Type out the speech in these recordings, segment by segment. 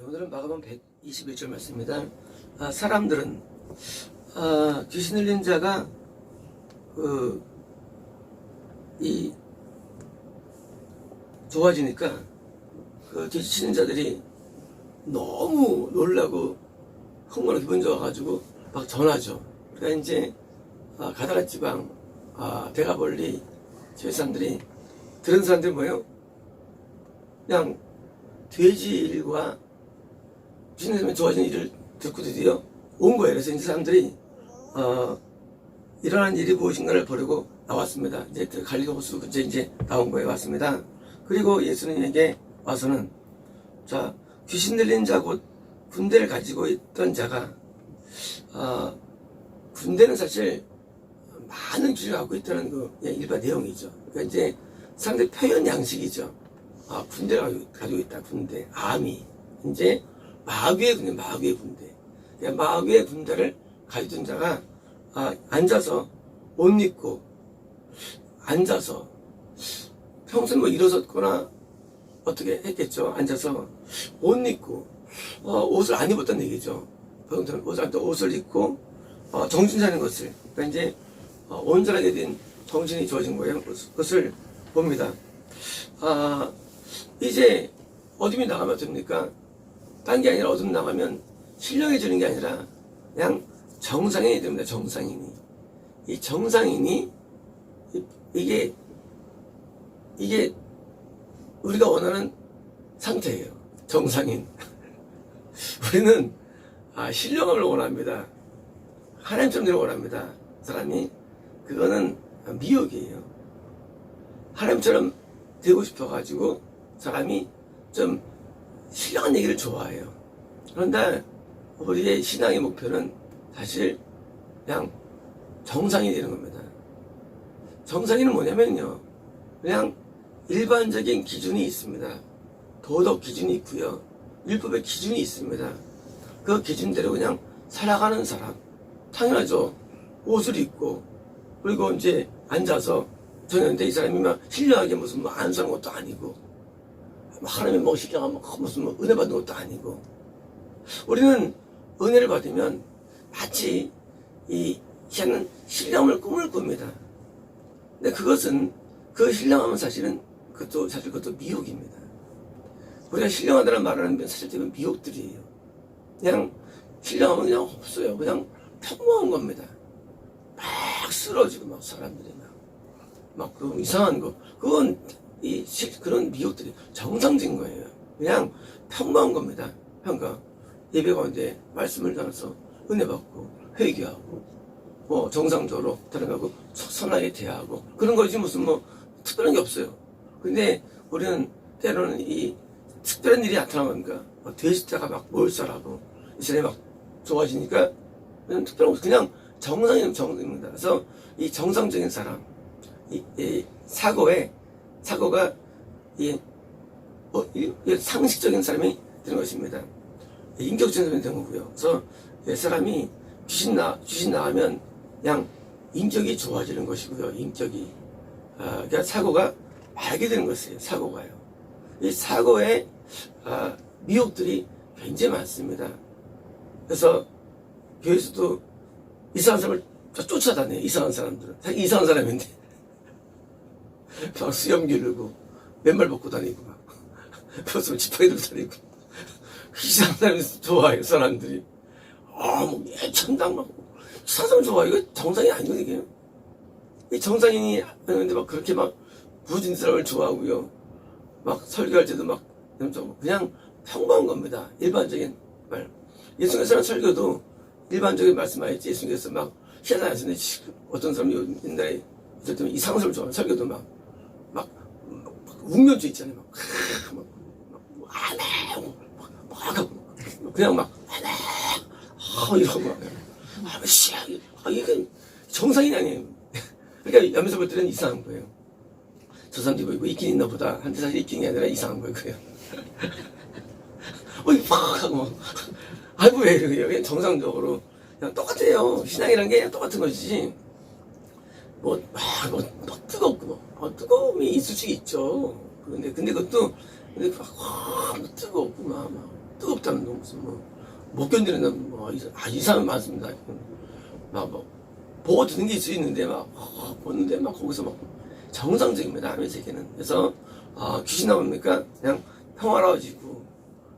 오늘은 마가복음 121절 말씀입니다. 사람들은 귀신 들린 자가 좋아지니까 뒤치는 자들이 너무 놀라고 흥분하고 기분 좋아가지고 막 전하죠. 그러니까 이제 가다라 지방 대가벌리 지회 사람들이 들은 사람들이 뭐예요? 그냥 돼지일과 귀신 들리면 좋아지는 일을 듣고 드디어 온 거예요. 그래서 이제 사람들이 일어난 일이 무엇인가를 보려고 나왔습니다. 이제 갈릴리 호수 근처에 이제 나온 거예요. 왔습니다. 그리고 예수님에게 와서는 귀신 들린 자 곧 군대를 가지고 있던 자가 군대는 사실 많은 귀신을 갖고 있다는 일반 내용이죠. 그러니까 이제 상대 표현 양식이죠. 군대를 가지고 있다. 군대, 아미. 이제 마귀의 군대, 마귀의 군대. 그러니까 마귀의 군대를 가지고 있던 자가 앉아서 옷 입고 앉아서 평소에 뭐 일어섰거나 어떻게 했겠죠. 앉아서 옷 입고 옷을 안 입었다는 얘기죠. 옷을 입고 정신 차리는 것을, 그러니까 이제 온전하게 된 정신이 주어진 거예요. 그것을 봅니다. 이제 어둠이 나가면 됩니까? 딴 게 아니라 어둠 나가면 신령해지는 게 아니라 그냥 정상인이 됩니다. 정상인이. 이 정상인이 이게 우리가 원하는 상태예요. 정상인. 우리는 신령함을 원합니다. 하나님처럼 되는 원합니다. 사람이. 그거는 미혹이에요. 하나님처럼 되고 싶어가지고 사람이 좀 신령한 얘기를 좋아해요. 그런데 우리의 신앙의 목표는 사실 그냥 정상이 되는 겁니다. 정상인은 뭐냐면요, 그냥 일반적인 기준이 있습니다. 도덕 기준이 있고요, 율법의 기준이 있습니다. 그 기준대로 그냥 살아가는 사람. 당연하죠. 옷을 입고 그리고 이제 앉아서 전했는데 이 사람이 막 신령하게 무슨 뭐 안수하는 것도 아니고 하나님의 뭐 신령하면 무슨 뭐 은혜 받는 것도 아니고, 우리는 은혜를 받으면 마치 이 희한한 신령함을 꿈을 꿉니다. 근데 그것은 그 신령함은 사실은 그것도 미혹입니다. 우리가 신령하다는 말을 하는 건 사실 되면 미혹들이에요. 그냥 신령함은 그냥 없어요. 그냥 평범한 겁니다. 막 쓰러지고 막 사람들이 막 그 이상한 거, 그건 그런 미혹들이 정상적인 거예요. 그냥 평범한 겁니다. 평가 예배 가운데 말씀을 나눠서 은혜 받고 회개하고 뭐 정상적으로 들어가고 선하게 대하고 그런 거지 무슨 뭐 특별한 게 없어요. 근데 우리는 때로는 이 특별한 일이 나타나니까 돼지자가 막 몰살하고 이 사람이 막 좋아지니까 그냥 특별한 거, 그냥 정상입니다. 그래서 이 정상적인 사람, 이 사고가 상식적인 사람이 되는 것입니다. 인격적인 사람이 되는 거고요. 그래서 사람이 귀신 나가면 그냥 인격이 좋아지는 것이고요. 인격이. 그러니까 사고가 말게 되는 것이에요. 사고가요. 이 사고에 미혹들이 굉장히 많습니다. 그래서 교회에서도 이상한 사람을 쫓아다녀요. 이상한 사람들은. 자기 이상한 사람인데 막 수염 기르고 맨발 벗고 다니고 막 벗으면 지팡이 들고 다니고 이상한 사람이 좋아해요. 사람들이 뭐 예천당 막 이상한 사람 좋아해요. 이거 정상이 아니거든요. 이게. 이 정상인이 하는데 막 그렇게 막 부진 사람을 좋아하고요, 막 설교할 때도 막 그냥 평범한 겁니다. 일반적인 말. 예수님께서는 설교도 일반적인 말씀하였지. 예수님께서 막 희한한 하시는데 어떤 사람이 옛날에 어쨌든 이상한 사람을 좋아하는 설교도 막 웅변주 있잖아요. 막 하고 그냥 막 이러고 이게 정상인이 아니에요. 그러니까 옆에서 볼 때는 이상한 거예요. 저 사람들이 뭐 있긴 있나 보다 한데 사실 있긴 게 아니라 이상한 거예요. 팍 하고 막 왜 이러게요. 그냥 정상적으로 그냥 똑같아요. 신앙이란 게 똑같은 것이지 뭐 뜨겁고 뜨거움이 있을 수 있죠. 근데 그것도 뜨겁고 막 뜨겁고 먹다면 무슨 못 견디는 이 사람이 많습니다. 보고 듣는 게 있을 수 있는데 보는데 거기서 정상적입니다. 남의 세계는. 그래서 귀신 나옵니까? 그냥 평화로워지고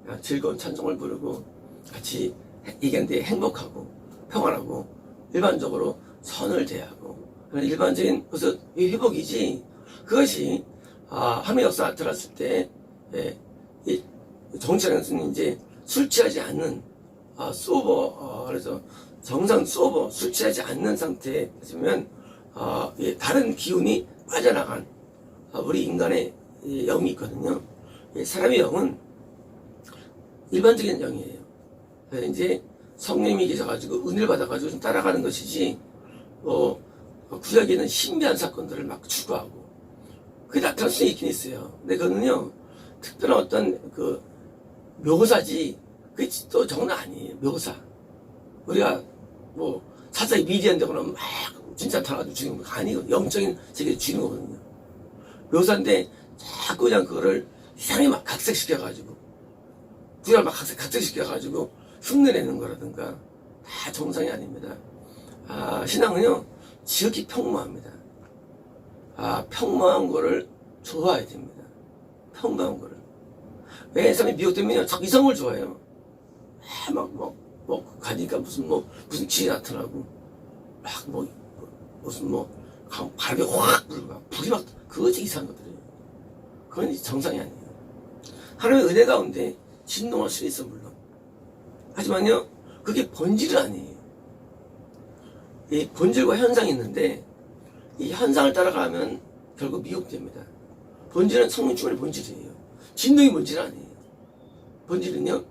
그냥 즐거운 찬송을 부르고 같이 얘기하는데 행복하고 평화라고 일반적으로 선을 대하고 일반적인 것은 회복이지. 그것이 함의 역사 나타났을 때 이 정치라는 이제 술 취하지 않는 소버 그래서 정상 소버 술 취하지 않는 상태에 있으면 다른 기운이 빠져나간 우리 인간의 영이 있거든요. 사람의 영은 일반적인 영이에요. 이제 성령님이 계셔가지고 은혜를 받아가지고 좀 따라가는 것이지 구약에는 신비한 사건들을 막 추구하고 그게 나타날 수 있긴 있어요. 근데 그거는요 특별한 어떤 그 묘사지 그게 또 장난 아니에요. 묘사 우리가 사자에 미디한다거나 막 진짜 나타나가지고 죽이는 거 아니거든요. 영적인 세계에 죽이는 거거든요. 묘사인데 자꾸 그냥 그거를 이상하게 막 각색시켜가지고 그걸 막 각색시켜가지고 흉내내는 거라든가 다 정상이 아닙니다. 신앙은요 지극히 평범합니다. 평범한 거를 좋아해야 됩니다. 평범한 거를. 왜 사람이 미혹되면요 자꾸 이상을 좋아해요. 가니까 무슨 길이 나타나고 무슨 바람이 확 불고 불이 막 그것이 이상한 것들이에요. 그건 정상이 아니에요. 하나님의 은혜 가운데 진동할 수 있어 물론. 하지만요 그게 본질은 아니에요. 이 본질과 현상이 있는데 이 현상을 따라가면 결국 미혹됩니다. 본질은 성령 충만의 본질이에요. 진동이 본질은 아니에요. 본질은요.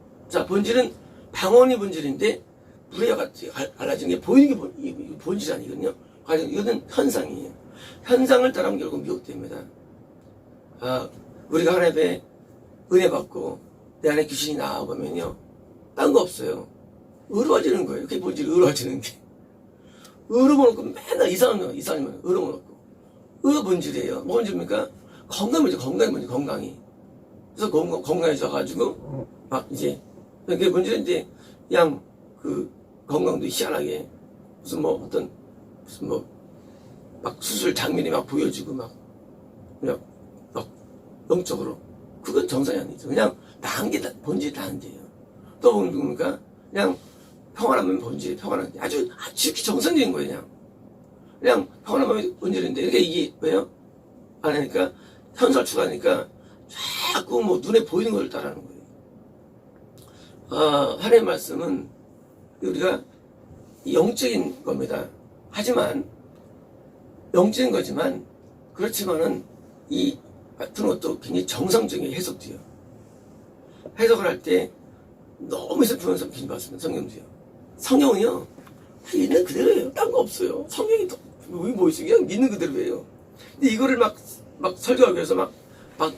본질은 방언이 본질인데 물에 같이 갈라지는 게 보이는 게 본질이 아니거든요. 이거는 현상이에요. 현상을 따라가면 결국 미혹됩니다. 우리가 하나님의 은혜 받고 내 안에 귀신이 나와보면요. 딴 거 없어요. 의로워지는 거예요. 그게 본질이 의로워지는 게. 의로움 없고 맨날 이상한 의로움 없고. 의가 본질이에요. 뭐가 본질입니까? 건강이죠. 건강이. 그래서 건강해져가지고 이제 그게 본질은 이제 그냥 건강도 희한하게 무슨 수술 장면이 보여지고 그냥 영적으로 그건 정상이 아니죠. 그냥 나은 게 본질이 나은데요. 또 뭡니까? 그냥 평안하면 본질이 평안한 게 아주 정상적인 거예요. 그냥 평안하면 본질인데 이게 왜요? 안 하니까 현상을 추구하니까 자꾸 눈에 보이는 걸 따라하는 거예요. 하나님의 말씀은 우리가 영적인 겁니다. 하지만 영적인 거지만 그렇지만은 이 같은 것도 굉장히 정상적인 해석돼요. 해석을 할 때 너무 슬프면서 빛이 받습니다. 성경도요. 성경은요 다 있는 그대로예요. 딴 거 없어요. 성경이 뭐 있어요? 그냥 믿는 그대로예요. 근데 이거를 막 설교하기 위해서 막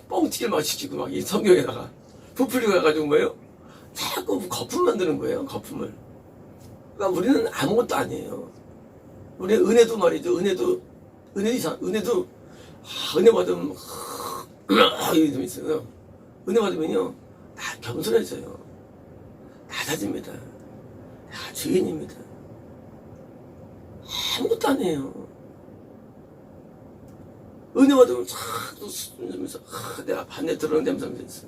뻥튀기를 시키고 이 성경에다가 부풀리고 해가지고 뭐예요? 자꾸 거품 만드는 거예요. 거품을. 그러니까 우리는 아무것도 아니에요. 우리 은혜도 말이죠. 은혜도 은혜 받으면 이게 좀 있어요. 은혜 받으면요 다 겸손해져요. 낮아집니다. 주인입니다. 아무것도 아니에요. 은혜 받으면 자꾸 숨으면서 내가 반대 들어오는 냄새가 있어.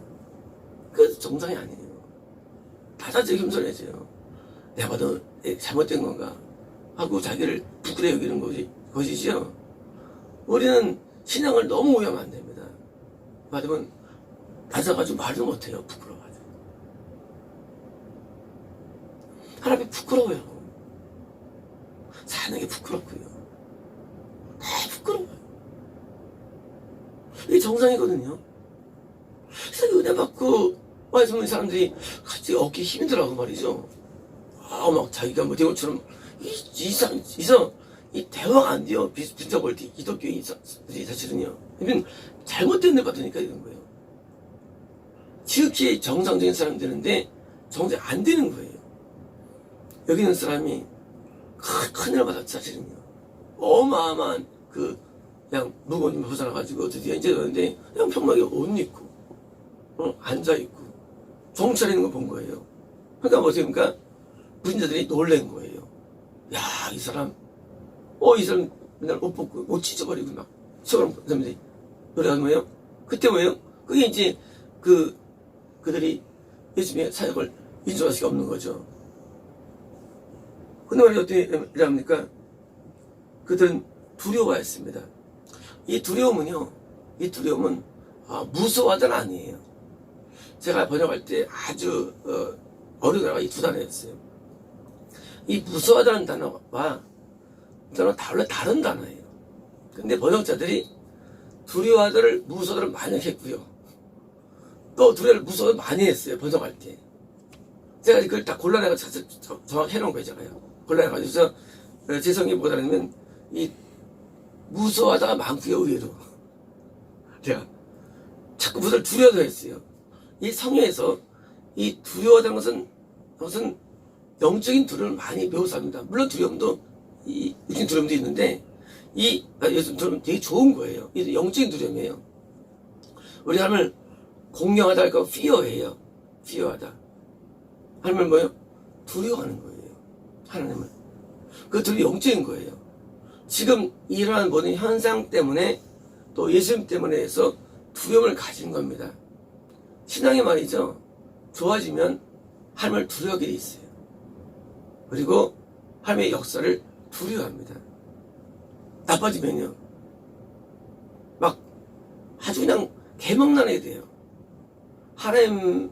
그래서 정상이 아니에요. 낮아져 겸손해져요. 내가 봐도 잘못된 건가 하고 자기를 부끄러워 여기는 것이지요. 우리는 신앙을 너무 오해하면 안 됩니다. 맞으면 낮아가지고 말도 못해요. 부끄러워가지고. 하나님이 부끄러워요. 사는 게 부끄럽고요. 다 부끄러워요. 이게 정상이거든요. 그래서 은혜 받고 와있는 사람들이 같이 얻기 힘들어하고 말이죠. 막 자기가 대원처럼 이 대화가 안 돼요. 비슷하고 기독교 인사들이 사실은요. 이건 잘못된 은혜 받으니까 이런 거예요. 지극히 정상적인 사람 되는데 정상이 안 되는 거예요. 여기 있는 사람이 큰일 받았지 사실은요. 어마어마한 그냥 무거운 힘을 벗어나가지고 드디어 이제 그런데 그냥 평범하게 옷 입고 앉아있고 정신 차리는 걸 본 거예요. 그러니까 뭐습니까? 불신자들이 놀란 거예요. 야, 이 사람 맨날 옷 벗고 옷 찢어버리고 막 시원한 사람들이 노래하는 거예요. 그때 뭐예요? 그게 이제 그들이 예수님의 사역을 인정할 수가 없는 거죠. 근데 말이죠. 어떻게 합니까? 그들은 두려워했습니다. 이 두려움은 무서워하다는 아니에요. 제가 번역할 때 아주 어려운 단어가 이 두 단어였어요. 이 무서워하다는 단어와 원래 다른 단어예요. 근데 번역자들이 두려워하다를 무서워하다를 많이 했고요. 또 두려워를 무서워를 많이 했어요. 번역할 때. 제가 그걸 다 골라내서 정확히 해놓은 거잖아요. 골라내가지고 제 성경이 뭐라 하냐면 이 무서워하다가 많고요. 의외로 제가 자꾸 무서워를 두려워도 했어요. 이 성경에서 이 두려워하다는 것은 영적인 두려움을 많이 묘사합니다. 물론 두려움도 이 육신 두려움도 있는데 예수 두려움 되게 좋은 거예요. 이 영적인 두려움이에요. 우리 하나님을 공경하다 할까 fear예요. fear하다. 하나님을 뭐예요? 두려워하는 거예요. 하나님을. 그 두려움이 영적인 거예요. 지금 일어나는 모든 현상 때문에 또 예수님 때문에 해서 두려움을 가진 겁니다. 신앙이 말이죠. 좋아지면 하나님을 두려워하게 돼 있어요. 그리고 하나님의 역사를 두려워합니다. 나빠지면요. 막 아주 그냥 개망나게 돼요. 하나님을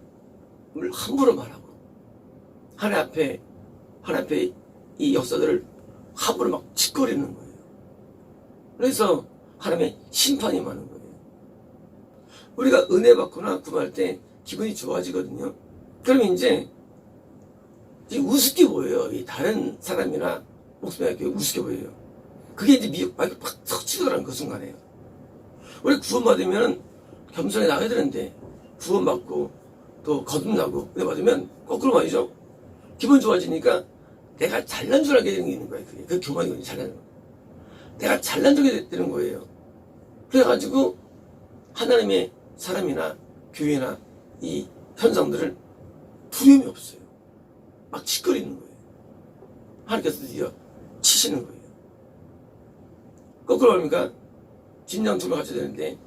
함부로 말하고 하나님 앞에 이 역사들을 함부로 막 짓거리는 거예요. 그래서 하나님의 심판이 많은 거예요. 우리가 은혜 받거나 구할 때 기분이 좋아지거든요. 그러면 이제 우습게 보여요. 이 다른 사람이나 목숨이 우습게 보여요. 그게 이제 막 터치더라는 그 순간에요. 우리 구원받으면 겸손히 나가야 되는데 구원받고 또 거듭나고 은혜 받으면 거꾸로 말이죠. 기분 좋아지니까 내가 잘난 줄 알게 되는 게 있는 거예요. 그게 교만이거든요. 잘난 거. 내가 잘난 척이 되는 거예요. 그래가지고 하나님의 사람이나 교회나 이 현상들을 두려움이 없어요. 막 짓거리는 거예요. 하나님께서 드디어 치시는 거예요. 거꾸로 하니까 진양투를 갖춰야 되는데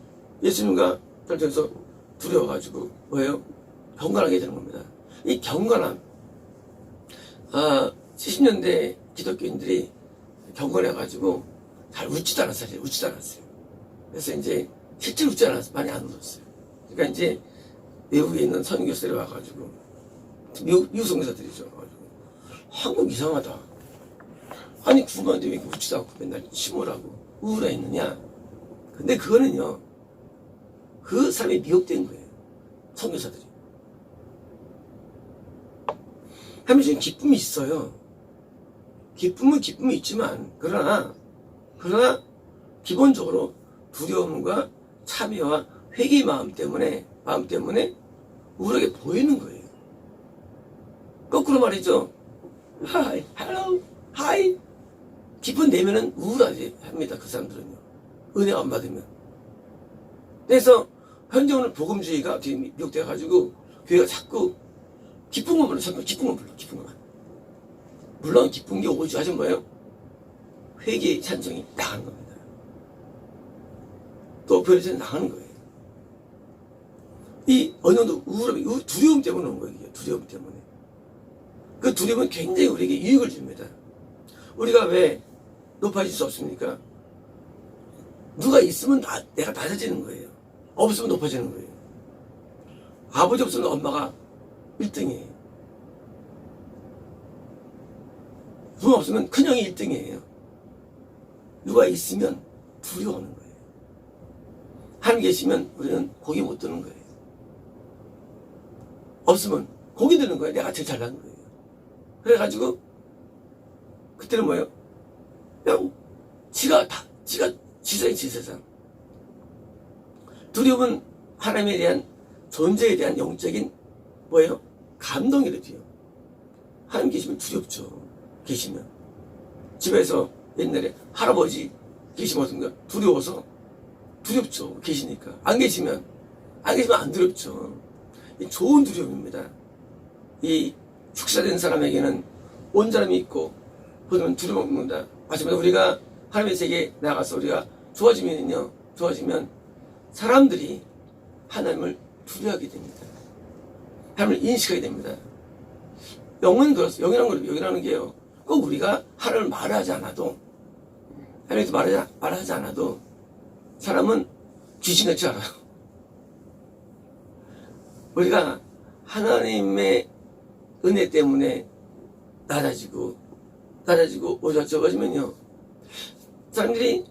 예수님과 전쟁에서 두려워가지고 뭐예요? 경건하게 되는 겁니다. 이 경건함 70년대 기독교인들이 경건해가지고 잘 웃지도 않았어요. 그래서 이제 실제로 웃지 않았어요. 많이 안 웃었어요. 그러니까 이제 외국에 있는 선교사들이 와가지고 미국 선교사들이죠. 한국 이상하다. 아니 구만데 왜 이렇게 웃지도 않고 맨날 침울하고 우울해 있느냐. 근데 그거는요. 그 사람이 미혹된 거예요. 선교사들이. 하면서 기쁨이 있어요. 기쁨이 있지만 그러나 기본적으로 두려움과 참여와 회개의 마음 때문에 우울하게 보이는 거예요. 거꾸로 말이죠. 하이, 헬로, 하이. 기쁜 내면은 우울하게 합니다. 그 사람들은요. 은혜 안 받으면. 그래서 현재 오늘 복음주의가 미혹돼가지고 교회가 자꾸 기쁜 것만 불러. 기쁜 것만. 물론 기쁜 게 오지 하지 뭐예요? 회개의 찬송이 나가는 겁니다. 또 별에서 나가는 거예요. 이 어느 정도 우울함이 두려움 때문에 오는 거예요. 두려움 때문에. 그 두려움은 굉장히 우리에게 유익을 줍니다. 우리가 왜 높아질 수 없습니까? 누가 있으면 내가 낮아지는 거예요. 없으면 높아지는 거예요. 아버지 없으면 엄마가 1등이에요. 누가 없으면 큰형이 1등이에요. 누가 있으면 두려워하는 거예요. 하나님 계시면 우리는 고기 못 드는 거예요. 없으면 고기 드는 거예요. 내가 제일 잘나는 거예요. 그래가지고 그때는 뭐예요? 그냥 지가 지세상. 두려움은 하나님에 대한 존재에 대한 영적인 뭐예요? 감동이래요. 하나님 계시면 두렵죠. 계시면 집에서 옛날에 할아버지 계시면 어떤가 두려워서 두렵죠. 계시니까 안 계시면 안 두렵죠. 좋은 두려움입니다. 이 축사된 사람에게는 온전함이 있고 보면 두려움이 없는다. 마찬가지로 우리가 하나님의 세계에 나가서 우리가 좋아지면 사람들이 하나님을 두려워하게 됩니다. 하나님을 인식하게 됩니다. 영은 그렇습니다. 영이라는 게요. 꼭 우리가 하나님을 말하지 않아도, 하나님께 말하지 않아도 사람은 귀신같이 알아요. 우리가 하나님의 은혜 때문에 낮아지고 적어지면요, 사람들이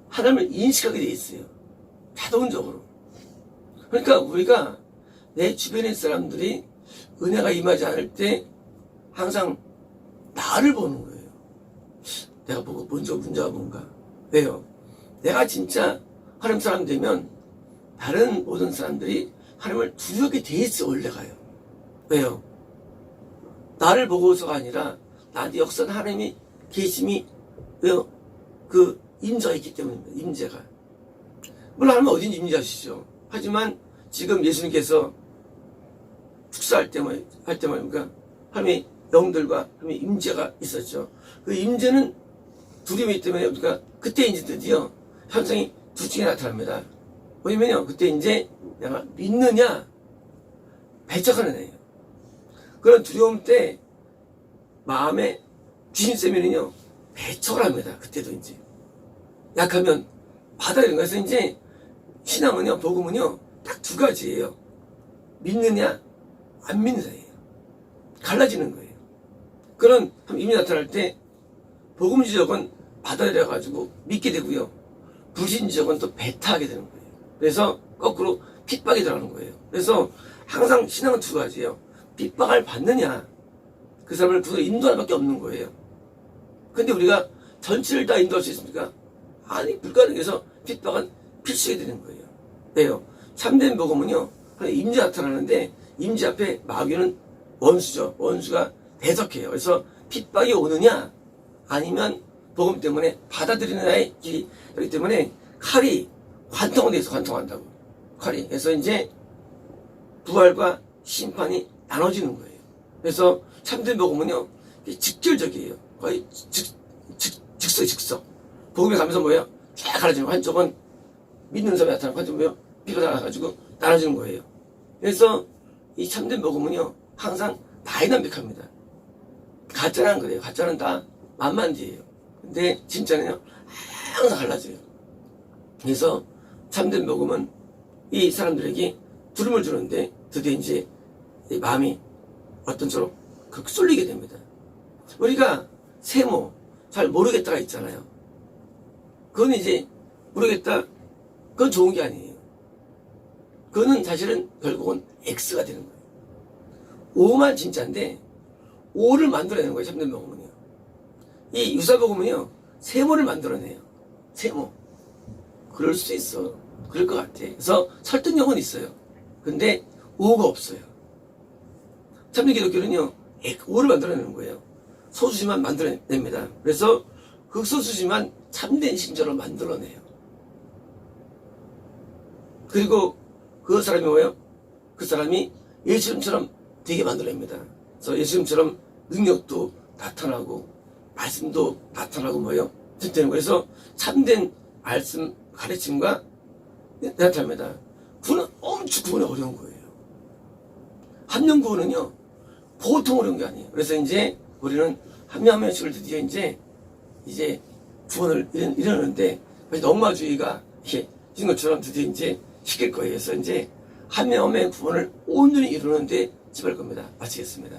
하나님을 인식하게 돼 있어요. 자동적으로. 그러니까 우리가 내 주변의 사람들이 은혜가 임하지 않을 때 항상 나를 보는 거예요. 내가 보고 먼저 문제가 뭔가. 왜요? 내가 진짜 하나님 사람 되면 다른 모든 사람들이 하나님을 두렵게 돼 있어 원래가요. 왜요? 나를 보고서가 아니라 나한테 역사는 하나님이 계심이 왜요? 그 임자가 있기 때문입니다. 임재가. 물론 하나님은 어딘지 임재하시죠. 하지만 지금 예수님께서 축사할 때만 그러니까 하나님의 영들과 하나님의 임재가 있었죠. 그 임재는 두려움이 있기 때문에 우리가 그때 이제 드디어 현상이 둘 중에 나타납니다. 뭐냐면요, 그때 이제 내가 믿느냐 배척하는 애예요. 그런 두려움 때 마음에 귀신 세면은요 배척을 합니다. 그때도 이제 약하면 받아들이는 거예요. 그래서 이제 신앙은요, 복음은요 딱 두 가지예요. 믿느냐 안 믿는 사이예요. 갈라지는 거예요. 그런 임이 나타날 때 복음 지적은 받아들여 가지고 믿게 되고요, 불신 지적은 또 배타하게 되는 거예요. 그래서 거꾸로 핍박이 들어가는 거예요. 그래서 항상 신앙은 두 가지예요. 핍박을 받느냐, 그 사람을 구로 인도할 밖에 없는 거예요. 근데 우리가 전체를 다 인도할 수 있습니까? 아니, 불가능해서 핍박은 필수가 되는 거예요. 왜요? 참된 복음은요, 임재 나타나는데 임재 앞에 마귀는 원수죠. 원수가 대적해요. 그래서 핍박이 오느냐 아니면 복음 때문에 받아들이는 자의 길이 그렇기 때문에 칼이 관통돼서 관통한다고. 칼이. 그래서 이제 부활과 심판이 나눠지는 거예요. 그래서 참된 복음은요 직결적이에요. 거의 즉석. 복음에 가면서 뭐예요? 쫙 갈라지는 거예요. 한쪽은 믿는 사람이 나타나고 한쪽은 뭐예요? 피가 나가지고 나눠지는 거예요. 그래서 이 참된 복음은요 항상 다이나믹합니다. 가짜는 그래요. 가짜는 다 만만디예요. 근데 진짜는요 항상 갈라져요. 그래서 참된 복음은 이 사람들에게 두려움을 주는데 드디어 이제 마음이 어떤 쪽으로 쏠리게 됩니다. 우리가 세모 잘 모르겠다가 있잖아요. 그건 이제 모르겠다, 그건 좋은 게 아니에요. 그거는 사실은 결국은 X가 되는 거예요. O만 진짜인데 O를 만들어내는 거예요. 참된 복음은요. 이 유사복음은요 세모를 만들어내요. 세모. 그럴 수 있어. 그럴 것 같아. 그래서 설득력은 있어요. 근데 O가 없어요. 참된 기독교는요 O를 만들어내는 거예요. 소수지만 만들어냅니다. 그래서 극소수지만 참된 신자로 만들어내요. 그리고 그 사람이 뭐예요? 그 사람이 예수님처럼 되게 만들어냅니다. 그래서 예수님처럼 능력도 나타나고 말씀도 나타나고 뭐예요? 되는 거예요. 그래서 참된 말씀 가르침과 나타납니다. 구원은 엄청 구원이 어려운 거예요. 한명 구원은요 보통 어려운 게 아니에요. 그래서 이제 우리는 한 명 한 명씩을 드디어 이제 구원을 이루는데 넉마주의가 이렇게 신 것처럼 드디어 이제 시킬 거예요. 그래서 이제 한 명 한 명의 구원을 온전히 이루는데 집할 겁니다. 마치겠습니다.